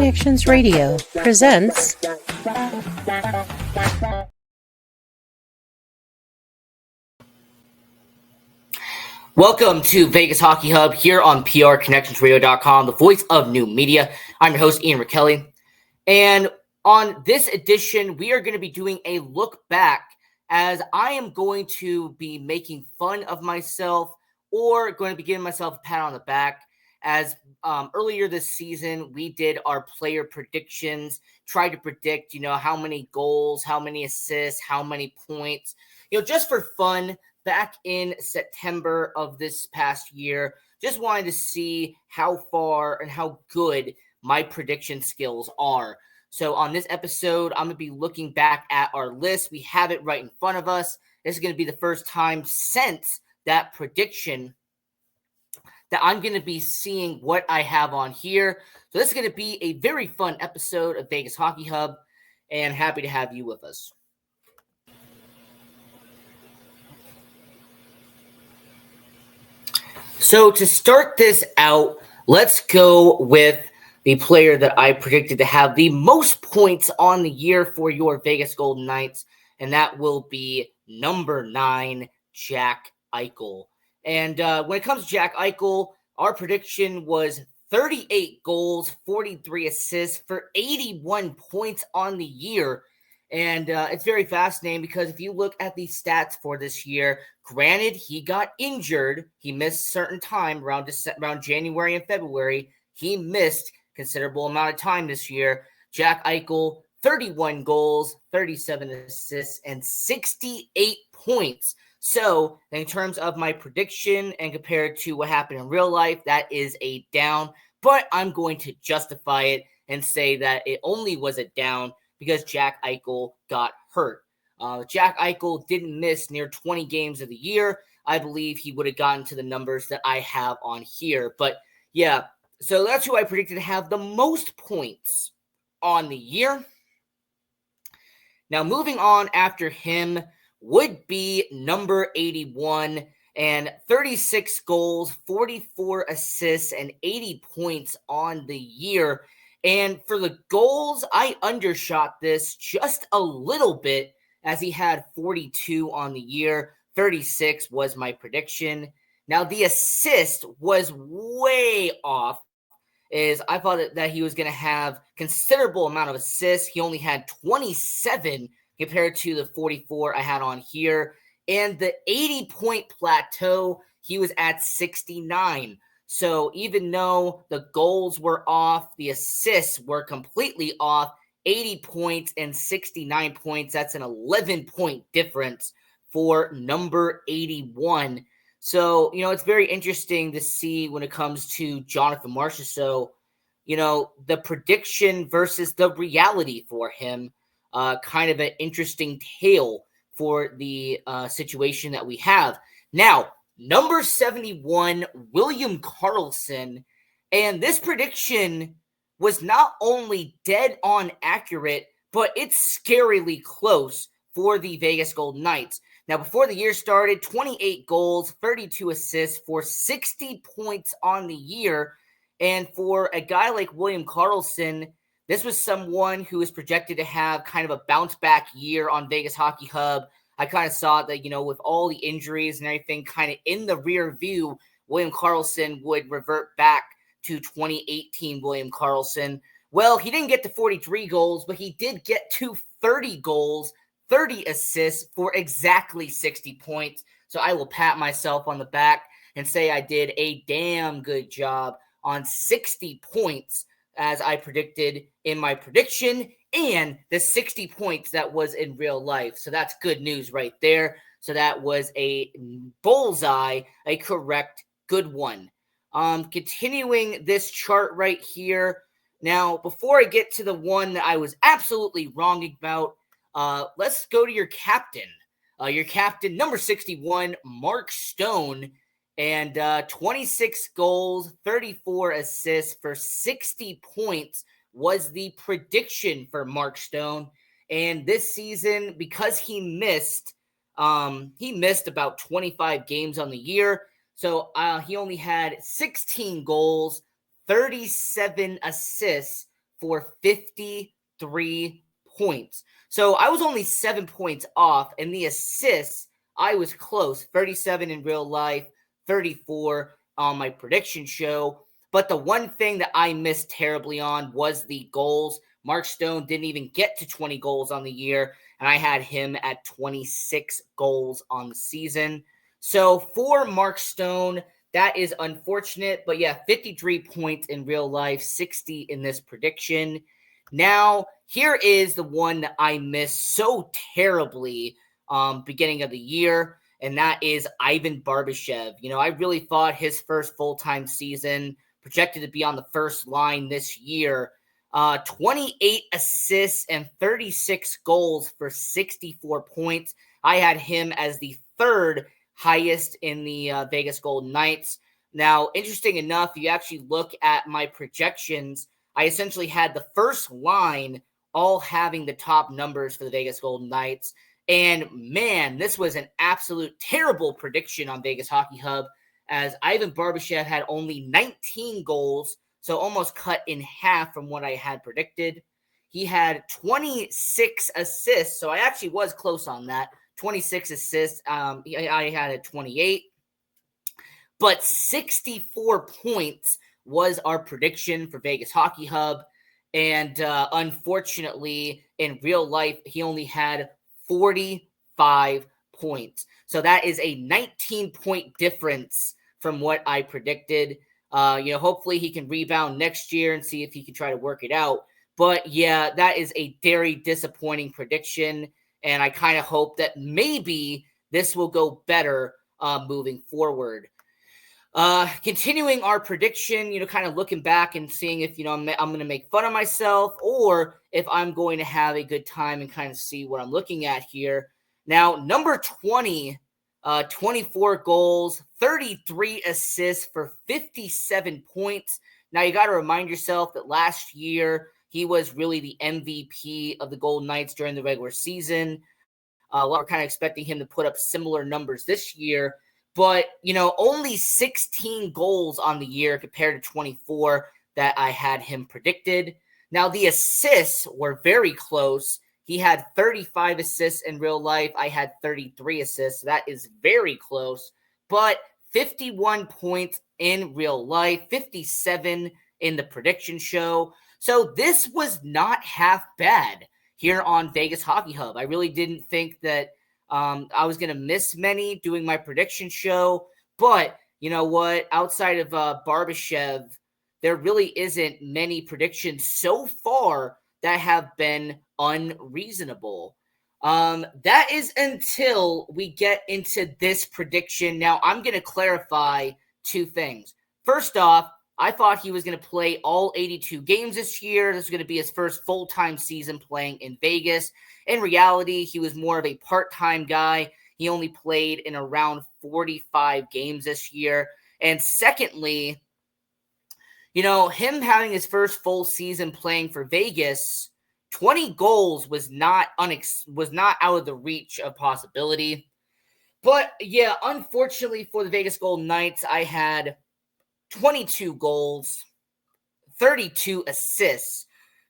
Connections Radio presents Welcome to Vegas Hockey Hub here on PRConnectionsRadio.com, the voice of new media. I'm your host, Ian Rachiele. And on this edition, we are going to be doing a look back as I am going to be making fun of myself or going to be giving myself a pat on the back as earlier this season, we did our player predictions, tried to predict, how many goals, how many assists, how many points, just for fun. Back in September of this past year, just wanted to see how far and how good my prediction skills are. So on this episode, I'm going to be looking back at our list. We have it right in front of us. This is going to be the first time since that prediction that I'm going to be seeing what I have on here. So this is going to be a very fun episode of Vegas Hockey Hub, and happy to have you with us. So to start this out, let's go with the player that I predicted to have the most points on the year for your Vegas Golden Knights, and that will be number 9, Jack Eichel. And when it comes to Jack Eichel, our prediction was 38 goals, 43 assists for 81 points on the year. And it's very fascinating because if you look at the stats for this year, granted, he got injured. He missed certain time around January and February. He missed considerable amount of time this year. Jack Eichel, 31 goals, 37 assists, and 68 points. So in terms of my prediction and compared to what happened in real life, that is a down. But I'm going to justify it and say that it only was a down because Jack Eichel got hurt. Jack Eichel didn't miss near 20 games of the year. I believe he would have gotten to the numbers that I have on here. But yeah, so that's who I predicted to have the most points on the year. Now moving on after him would be number 81 and 36 goals, 44 assists, and 80 points on the year. And for the goals, I undershot this just a little bit as he had 42 on the year. 36 was my prediction. Now, the assist was way off, as I thought that he was going to have considerable amount of assists. He only had 27 compared to the 44 I had on here. And the 80-point plateau, he was at 69. So even though the goals were off, the assists were completely off. 80 points and 69 points. That's an 11-point difference for number 81. So, it's very interesting to see when it comes to Jonathan Marchessault, the prediction versus the reality for him. Kind of an interesting tale for the situation that we have. Now, number 71, William Karlsson. And this prediction was not only dead on accurate, but it's scarily close for the Vegas Golden Knights. Now, before the year started, 28 goals, 32 assists for 60 points on the year. And for a guy like William Karlsson, this was someone who is projected to have kind of a bounce back year on Vegas Hockey Hub. I kind of saw that, with all the injuries and everything kind of in the rear view, William Karlsson would revert back to 2018 William Karlsson. Well, he didn't get to 43 goals, but he did get to 30 goals, 30 assists for exactly 60 points. So I will pat myself on the back and say I did a damn good job on 60 points as I predicted in my prediction, and the 60 points that was in real life. So that's good news right there. So that was a bullseye, a correct, good one. Continuing this chart right here. Now, before I get to the one that I was absolutely wrong about, let's go to your captain. Your captain, number 61, Mark Stone. And 26 goals, 34 assists for 60 points was the prediction for Mark Stone. And this season, because he missed about 25 games on the year. So he only had 16 goals, 37 assists for 53 points. So I was only 7 points off, and the assists, I was close, 37 in real life, 34 on my prediction show. But the one thing that I missed terribly on was the goals. Mark Stone didn't even get to 20 goals on the year, and I had him at 26 goals on the season. So for Mark Stone, that is unfortunate. But yeah, 53 points in real life, 60 in this prediction. Now, here is the one that I missed so terribly beginning of the year, and that is Ivan Barbashev. I really thought his first full-time season, projected to be on the first line this year, 28 assists and 36 goals for 64 points. I had him as the third highest in the Vegas Golden Knights. Now, interesting enough, you actually look at my projections, I essentially had the first line all having the top numbers for the Vegas Golden Knights. And man, this was an absolute terrible prediction on Vegas Hockey Hub, as Ivan Barbashev had only 19 goals, so almost cut in half from what I had predicted. He had 26 assists, so I actually was close on that. 26 assists. I had a 28. But 64 points was our prediction for Vegas Hockey Hub. And unfortunately, in real life, he only had 45 points. So that is a 19-point difference from what I predicted. Hopefully he can rebound next year and see if he can try to work it out. But yeah, that is a very disappointing prediction. And I kind of hope that maybe this will go better moving forward. Continuing our prediction, kind of looking back and seeing if, I'm going to make fun of myself or if I'm going to have a good time and kind of see what I'm looking at here. Now, number 20, 24 goals, 33 assists for 57 points. Now, you got to remind yourself that last year he was really the MVP of the Golden Knights during the regular season. A lot were kind of expecting him to put up similar numbers this year. But, only 16 goals on the year compared to 24 that I had him predicted. Now, the assists were very close. He had 35 assists in real life. I had 33 assists. So that is very close. But 51 points in real life, 57 in the prediction show. So this was not half bad here on Vegas Hockey Hub. I really didn't think that I was going to miss many doing my prediction show, but you know what? Outside of Barbashev, there really isn't many predictions so far that have been unreasonable. That is until we get into this prediction. Now, I'm going to clarify two things. First off, I thought he was going to play all 82 games this year. This was going to be his first full-time season playing in Vegas. In reality, he was more of a part-time guy. He only played in around 45 games this year. And secondly, him having his first full season playing for Vegas, 20 goals was not out of the reach of possibility. But yeah, unfortunately for the Vegas Golden Knights, I had 22 goals, 32 assists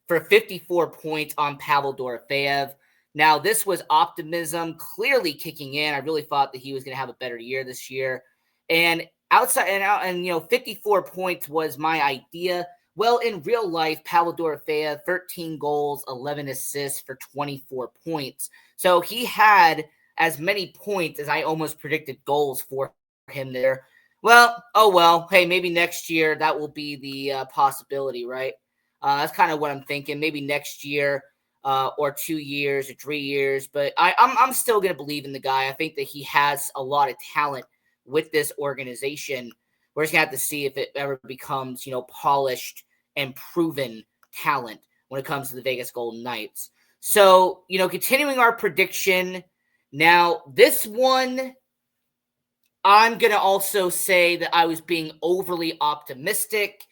for 54 points on Pavel Dorofeyev. Now, this was optimism clearly kicking in. I really thought that he was going to have a better year this year. And 54 points was my idea. Well, in real life, Pavel Dorofeyev, 13 goals, 11 assists for 24 points. So he had as many points as I almost predicted goals for him there. Well, hey, maybe next year that will be the possibility, right? That's kind of what I'm thinking. Maybe next year or 2 years or 3 years. But I'm still going to believe in the guy. I think that he has a lot of talent with this organization. We're just going to have to see if it ever becomes, polished and proven talent when it comes to the Vegas Golden Knights. So, continuing our prediction. Now, this one, I'm going to also say that I was being overly optimistic.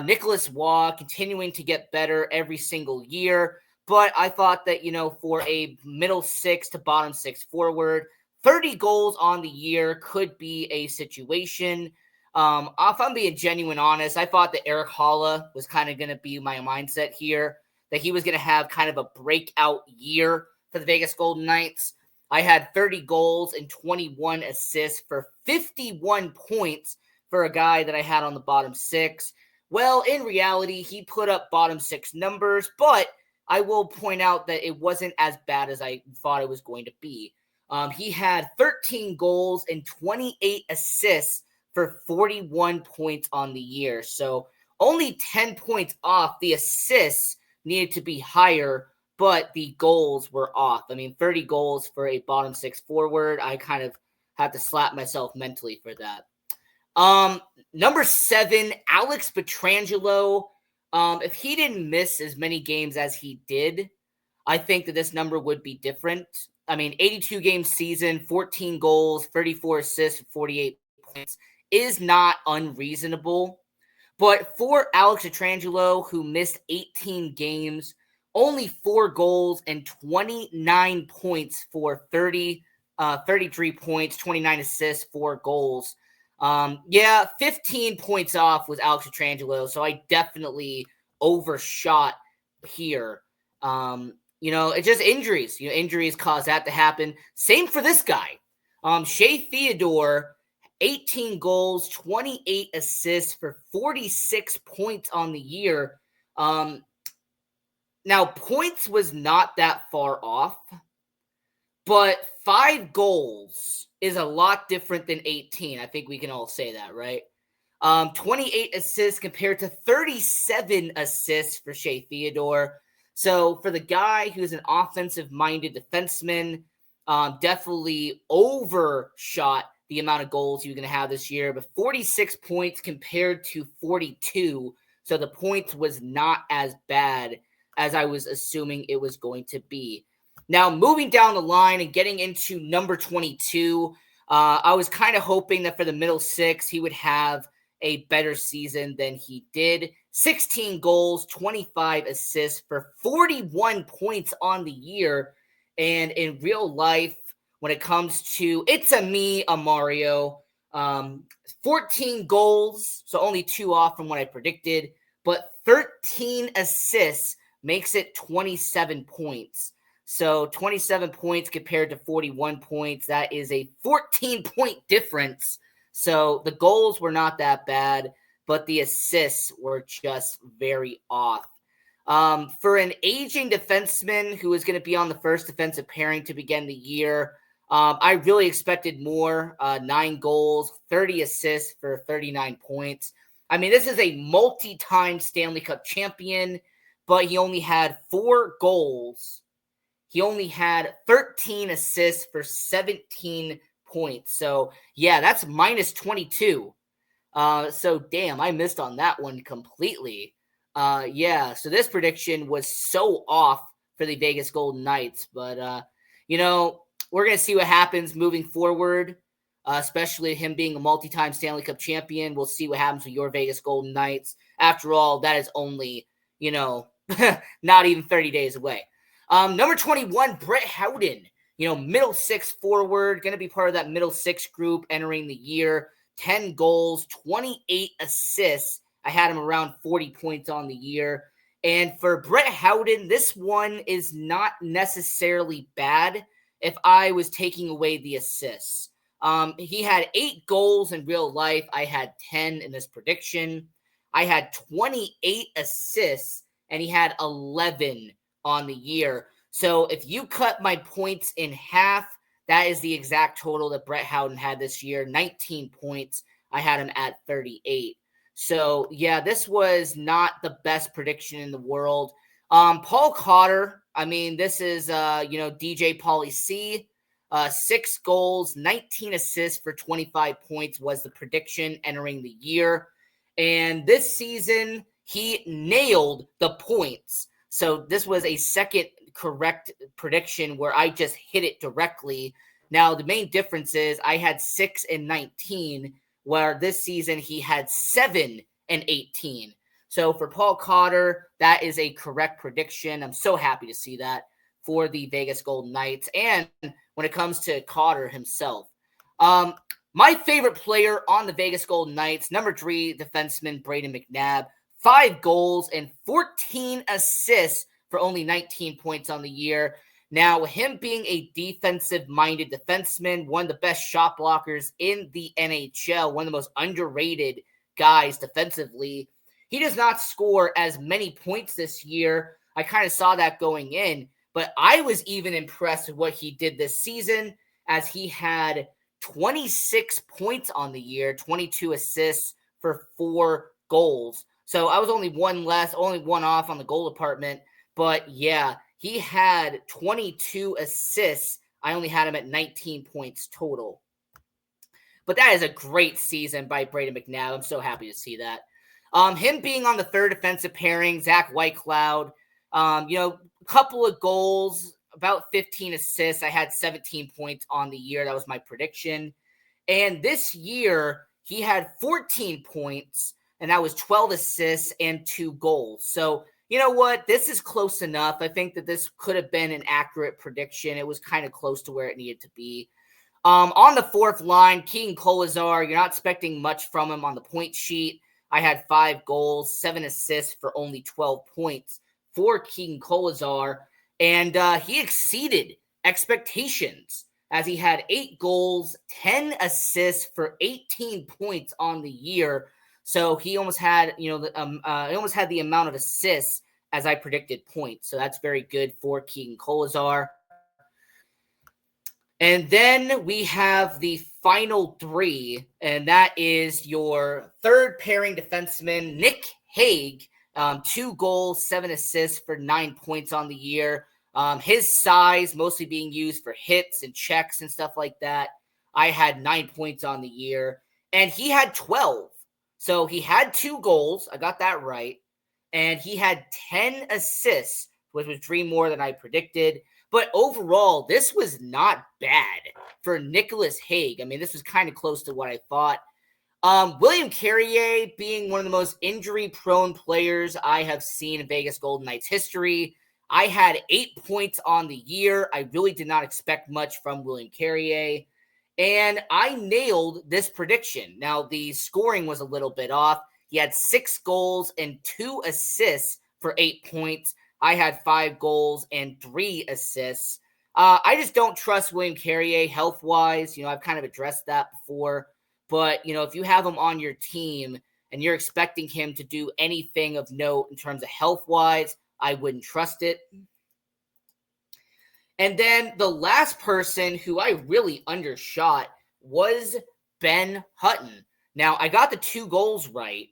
Nicholas Waugh continuing to get better every single year. But I thought that, for a middle six to bottom six forward, 30 goals on the year could be a situation. If I'm being genuine honest, I thought that Eric Halla was kind of going to be my mindset here, that he was going to have kind of a breakout year for the Vegas Golden Knights. I had 30 goals and 21 assists for 51 points for a guy that I had on the bottom six. Well, in reality, he put up bottom six numbers, but I will point out that it wasn't as bad as I thought it was going to be. He had 13 goals and 28 assists for 41 points on the year. So only 10 points off. The assists needed to be higher, but the goals were off. I mean, 30 goals for a bottom six forward. I kind of had to slap myself mentally for that. Number 7, Alex Pietrangelo. If he didn't miss as many games as he did, I think that this number would be different. I mean, 82-game season, 14 goals, 34 assists, 48 points is not unreasonable. But for Alex Pietrangelo, who missed 18 games, only 4 goals and 29 points for 33 points, 29 assists, 4 goals. 15 points off was Alex Pietrangelo, so I definitely overshot here. It's just injuries. Injuries cause that to happen. Same for this guy. Shea Theodore, 18 goals, 28 assists for 46 points on the year. Now, points was not that far off, but 5 goals is a lot different than 18. I think we can all say that, right? 28 assists compared to 37 assists for Shea Theodore. So for the guy who's an offensive-minded defenseman, definitely overshot the amount of goals he was going to have this year, but 46 points compared to 42. So the points was not as bad as I was assuming it was going to be. Now, moving down the line and getting into number 22, I was kind of hoping that for the middle six, he would have a better season than he did. 16 goals, 25 assists for 41 points on the year. And in real life, when it comes to it's a me, a Mario, 14 goals, so only 2 off from what I predicted, but 13 assists makes it 27 points. So 27 points compared to 41 points, that is a 14-point difference. So the goals were not that bad, but the assists were just very off. For an aging defenseman who is going to be on the first defensive pairing to begin the year, I really expected more. 9 goals, 30 assists for 39 points. I mean, this is a multi-time Stanley Cup champion, but he only had 4 goals. He only had 13 assists for 17 points. So, yeah, that's minus 22. So, damn, I missed on that one completely. So this prediction was so off for the Vegas Golden Knights. But, we're going to see what happens moving forward, especially him being a multi-time Stanley Cup champion. We'll see what happens with your Vegas Golden Knights. After all, that is only, not even 30 days away. Number 21, Brett Howden, middle six forward, going to be part of that middle six group entering the year. 10 goals, 28 assists. I had him around 40 points on the year. And for Brett Howden, this one is not necessarily bad if I was taking away the assists. He had 8 goals in real life. I had 10 in this prediction. I had 28 assists, and he had 11 on the year. So if you cut my points in half, that is the exact total that Brett Howden had this year, 19 points. I had him at 38. So, yeah, this was not the best prediction in the world. Paul Cotter, I mean, this is, DJ Pauly C. 6 goals, 19 assists for 25 points was the prediction entering the year. And this season, he nailed the points. So this was a second correct prediction where I just hit it directly. Now, the main difference is I had 6 and 19, where this season he had 7 and 18. So for Paul Cotter, that is a correct prediction. I'm so happy to see that for the Vegas Golden Knights. And when it comes to Cotter himself, My favorite player on the Vegas Golden Knights, number 3 defenseman Brayden McNabb, 5 goals and 14 assists for only 19 points on the year. Now, him being a defensive-minded defenseman, one of the best shot blockers in the NHL, one of the most underrated guys defensively, he does not score as many points this year. I kind of saw that going in, but I was even impressed with what he did this season, as he had 26 points on the year, 22 assists for 4 goals. So I was only one off on the goal department. But yeah, he had 22 assists. I only had him at 19 points total. But that is a great season by Brayden McNabb. I'm so happy to see that. Him being on the third defensive pairing, Zach Whitecloud, a couple of goals, about 15 assists. I had 17 points on the year. That was my prediction. And this year, he had 14 points, and that was 12 assists and 2 goals. So, you know what? This is close enough. I think that this could have been an accurate prediction. It was kind of close to where it needed to be. On the fourth line, Keegan Kolesar, you're not expecting much from him on the point sheet. I had 5 goals, 7 assists for only 12 points for Keegan Kolesar. And he exceeded expectations, as he had 8 goals, 10 assists for 18 points on the year. So he almost had, he almost had the amount of assists as I predicted points. So that's very good for Keegan Kolesar. And then we have the final 3, and that is your third pairing defenseman, Nick Hague. 2 goals, 7 assists for 9 points on the year. His size mostly being used for hits and checks and stuff like that. I had 9 points on the year, and he had 12. So he had 2 goals. I got that right. And he had 10 assists, which was 3 more than I predicted. But overall, this was not bad for Nicholas Hague. I mean, this was kind of close to what I thought. William Carrier being one of the most injury-prone players I have seen in Vegas Golden Knights history. I had 8 points on the year. I really did not expect much from William Carrier. And I nailed this prediction. Now, the scoring was a little bit off. He had 6 goals and 2 assists for 8 points. I had 5 goals and 3 assists. I just don't trust William Carrier health-wise. I've kind of addressed that before. But, if you have him on your team and you're expecting him to do anything of note in terms of health-wise, I wouldn't trust it. And then the last person who I really undershot was Ben Hutton. Now, I got the 2 goals right,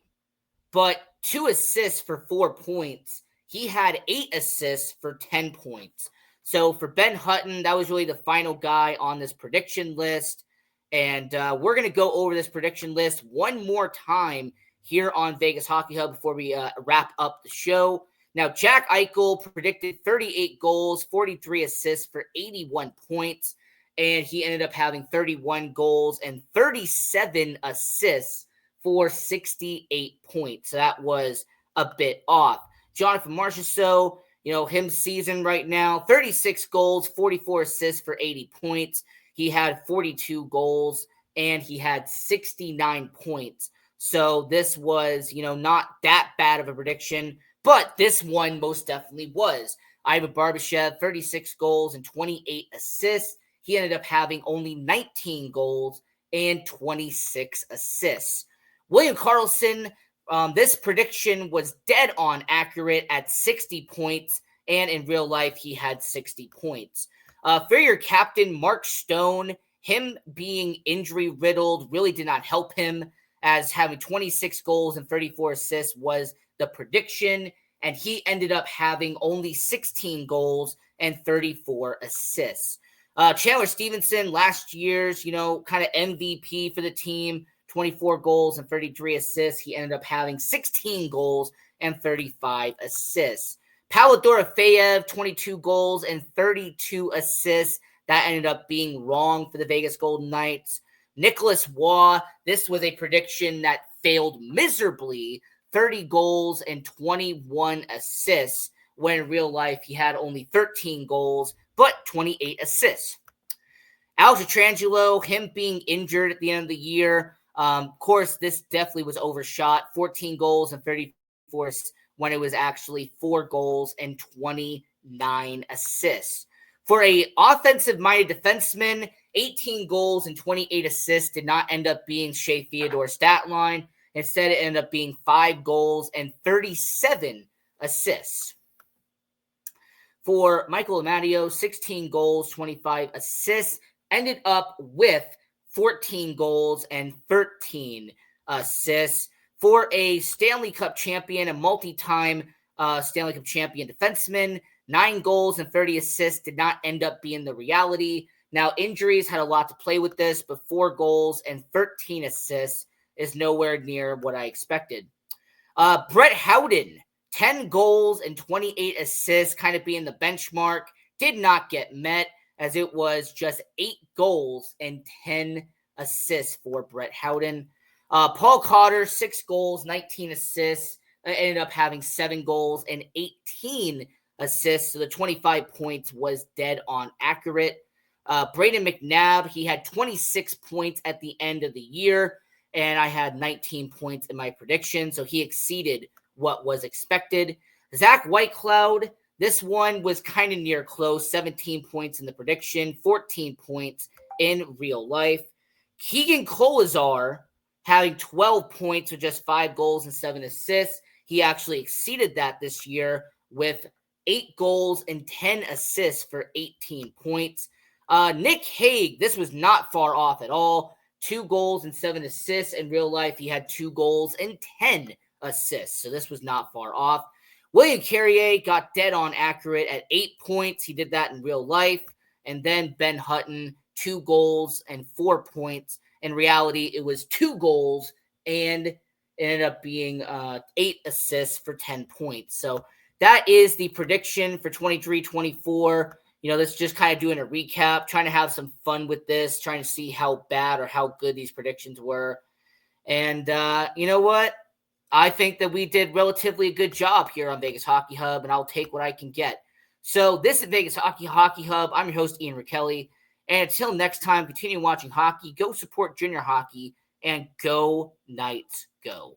but 2 assists for 4 points. He had 8 assists for 10 points. So for Ben Hutton, that was really the final guy on this prediction list. And we're going to go over this prediction list one more time here on Vegas Hockey Hub before we wrap up the show. Now, Jack Eichel predicted 38 goals, 43 assists for 81 points, and he ended up having 31 goals and 37 assists for 68 points. So that was a bit off. Jonathan Marchessault, his season right now, 36 goals, 44 assists for 80 points. He had 42 goals, and he had 69 points. So this was, not that bad of a prediction, but this one most definitely was. Ivan Barbashev, 36 goals and 28 assists. He ended up having only 19 goals and 26 assists. William Karlsson, this prediction was dead on accurate at 60 points, and in real life, he had 60 points. For your captain, Mark Stone, him being injury-riddled really did not help him, as having 26 goals and 34 assists was the prediction, and he ended up having only 16 goals and 34 assists. Chandler Stevenson, last year's, kind of MVP for the team, 24 goals and 33 assists. He ended up having 16 goals and 35 assists. Pavel Dorofeyev, 22 goals and 32 assists. That ended up being wrong for the Vegas Golden Knights. Nicholas Waugh, this was a prediction that failed miserably. 30 goals and 21 assists, when in real life he had only 13 goals, but 28 assists. Alex Petrangelo, him being injured at the end of the year, of course, this definitely was overshot. 14 goals and 34 when it was actually 4 goals and 29 assists. For a offensive-minded defenseman, 18 goals and 28 assists did not end up being Shea Theodore's stat line. Instead, it ended up being 5 goals and 37 assists. For Michael Amadio, 16 goals, 25 assists, ended up with 14 goals and 13 assists. For a Stanley Cup champion, a multi-time Stanley Cup champion defenseman, 9 goals and 30 assists did not end up being the reality. Now, injuries had a lot to play with this, but 4 goals and 13 assists is nowhere near what I expected. Brett Howden, 10 goals and 28 assists, kind of being the benchmark, did not get met, as it was just 8 goals and 10 assists for Brett Howden. Paul Cotter, 6 goals, 19 assists, ended up having 7 goals and 18 assists, so the 25 points was dead on accurate. Brayden McNabb, he had 26 points at the end of the year, and I had 19 points in my prediction, so he exceeded what was expected. Zach Whitecloud, this one was kind of near close, 17 points in the prediction, 14 points in real life. Keegan Kolazar having 12 points with just 5 goals and 7 assists. He actually exceeded that this year with 8 goals and 10 assists for 18 points. Nick Hague, this was not far off at all. 2 goals and 7 assists. In real life, he had 2 goals and 10 assists, so this was not far off. William Carrier got dead on accurate at 8 points. He did that in real life. And then Ben Hutton, 2 goals and 4 points. In reality, it was 2 goals and it ended up being 8 assists for 10 points. So that is the prediction for 23-24. This is just kind of doing a recap, trying to have some fun with this, trying to see how bad or how good these predictions were. And you know what? I think that we did relatively a good job here on Vegas Hockey Hub, and I'll take what I can get. So this is Vegas Hockey Hub. I'm your host, Ian Rachiele. And until next time, continue watching hockey, go support junior hockey, and go Knights, go.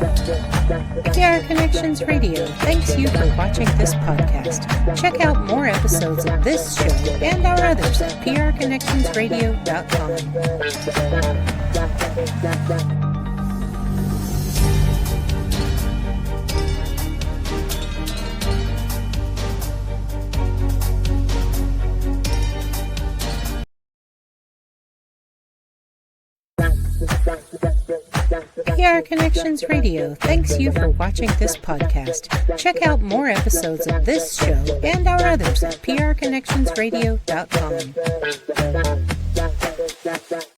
PR Connections Radio thanks you for watching this podcast. Check out more episodes of this show and our others at prconnectionsradio.com. PR Connections Radio thanks you for watching this podcast. Check out more episodes of this show and our others at prconnectionsradio.com.